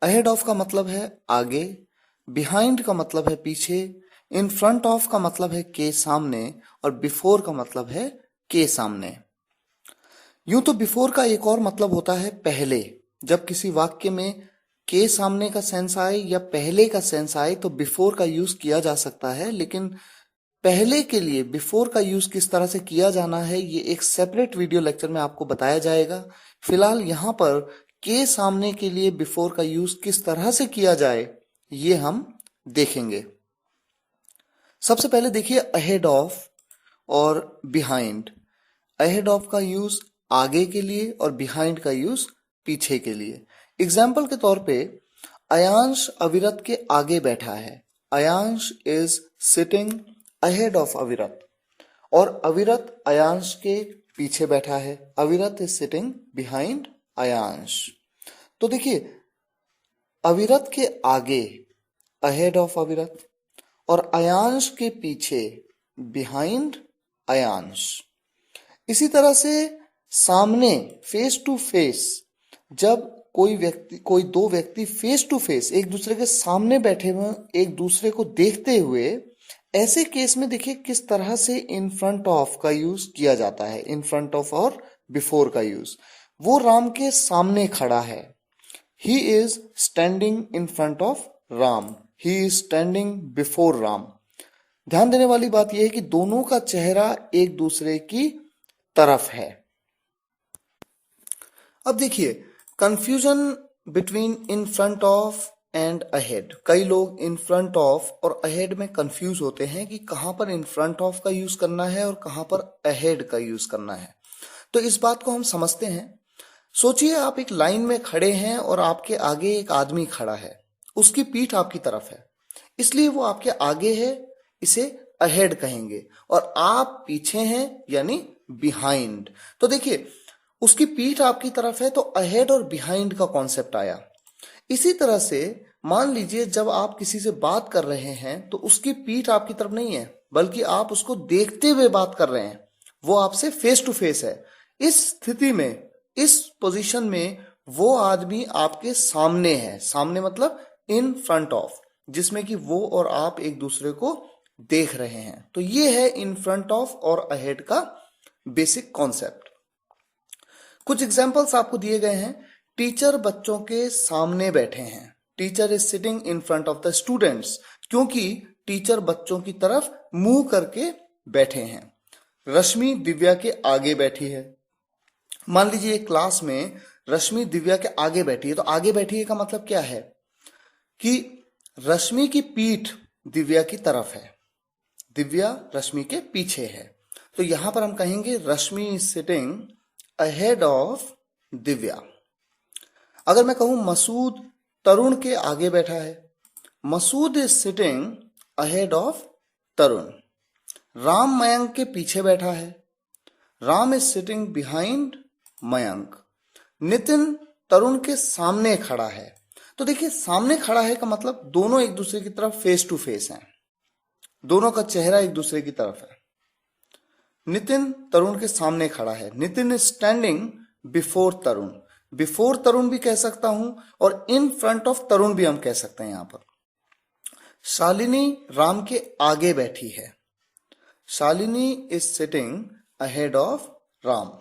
Ahead of का मतलब है आगे, बिहाइंड का मतलब है पीछे, इन फ्रंट ऑफ का मतलब है के सामने, और बिफोर का मतलब है के सामने। यूं तो बिफोर का एक और मतलब होता है पहले। जब किसी वाक्य में के सामने का सेंस आए या पहले का सेंस आए तो बिफोर का यूज किया जा सकता है, लेकिन पहले के लिए बिफोर का यूज किस तरह से किया जाना है ये एक सेपरेट वीडियो लेक्चर में आपको बताया जाएगा। फिलहाल यहाँ पर के सामने के लिए बिफोर का यूज किस तरह से किया जाए ये हम देखेंगे। सबसे पहले देखिए अहेड ऑफ और बिहाइंड। अहेड ऑफ का यूज आगे के लिए और बिहाइंड का यूज पीछे के लिए। एग्जाम्पल के तौर पे अयांश अविरत के आगे बैठा है। Ayansh is sitting ahead of अविरत, और अविरत अयांश के पीछे बैठा है। अविरत इज सिटिंग बिहाइंड अयांश। तो देखिए अविरत के आगे अहेड ऑफ अविरत और अयांश के पीछे बिहाइंड अयांश। इसी तरह से सामने फेस टू फेस, जब कोई दो व्यक्ति फेस टू फेस एक दूसरे के सामने बैठे हुए एक दूसरे को देखते हुए, ऐसे केस में देखिए किस तरह से इन फ्रंट ऑफ का यूज किया जाता है। इन फ्रंट ऑफ और बिफोर का यूज। वो राम के सामने खड़ा है। He is standing in front of Ram. He is standing before Ram. ध्यान देने वाली बात यह है कि दोनों का चेहरा एक दूसरे की तरफ है। अब देखिए confusion between in front of and ahead. कई लोग इन फ्रंट ऑफ और अहेड में कंफ्यूज होते हैं कि कहां पर इन फ्रंट ऑफ का यूज करना है और कहां पर अहेड का यूज करना है। तो इस बात को हम समझते हैं। सोचिए आप एक लाइन में खड़े हैं और आपके आगे एक आदमी खड़ा है। उसकी पीठ आपकी तरफ है, इसलिए वो आपके आगे है, इसे अहेड कहेंगे, और आप पीछे हैं यानी बिहाइंड। तो देखिए उसकी पीठ आपकी तरफ है तो अहेड और बिहाइंड का कॉन्सेप्ट आया। इसी तरह से मान लीजिए जब आप किसी से बात कर रहे हैं तो उसकी पीठ आपकी तरफ नहीं है, बल्कि आप उसको देखते हुए बात कर रहे हैं। वो आपसे फेस टू फेस है। इस स्थिति में, इस पोजीशन में वो आदमी आपके सामने है। सामने मतलब इन फ्रंट ऑफ, जिसमें कि वो और आप एक दूसरे को देख रहे हैं। तो ये है इन फ्रंट ऑफ और अहेड का बेसिक कॉन्सेप्ट। कुछ एग्जाम्पल्स आपको दिए गए हैं। टीचर बच्चों के सामने बैठे हैं। Teacher is sitting in front of the students, क्योंकि टीचर बच्चों की तरफ मुंह करके बैठे हैं। रश्मि दिव्या के आगे बैठी है। मान लीजिए क्लास में रश्मि दिव्या के आगे बैठी है, तो आगे बैठी है का मतलब क्या है कि रश्मि की पीठ दिव्या की तरफ है, दिव्या रश्मि के पीछे है। तो यहां पर हम कहेंगे Rashmi is sitting ahead of Divya. अगर मैं कहूं मसूद तरुण के आगे बैठा है, Masood is sitting ahead of Tarun. Ram Mayank के पीछे बैठा है, Ram is sitting behind Mayank. Nitin Tarun के सामने खड़ा है। तो देखिए सामने खड़ा है का मतलब दोनों एक दूसरे की तरफ फेस टू फेस हैं, दोनों का चेहरा एक दूसरे की तरफ है। नितिन तरुण के सामने खड़ा है। Nitin is standing before Tarun. Before Tarun भी कह सकता हूं और इन फ्रंट ऑफ तरुण भी हम कह सकते हैं। यहां पर शालिनी राम के आगे बैठी है। Shalini is sitting ahead of Ram.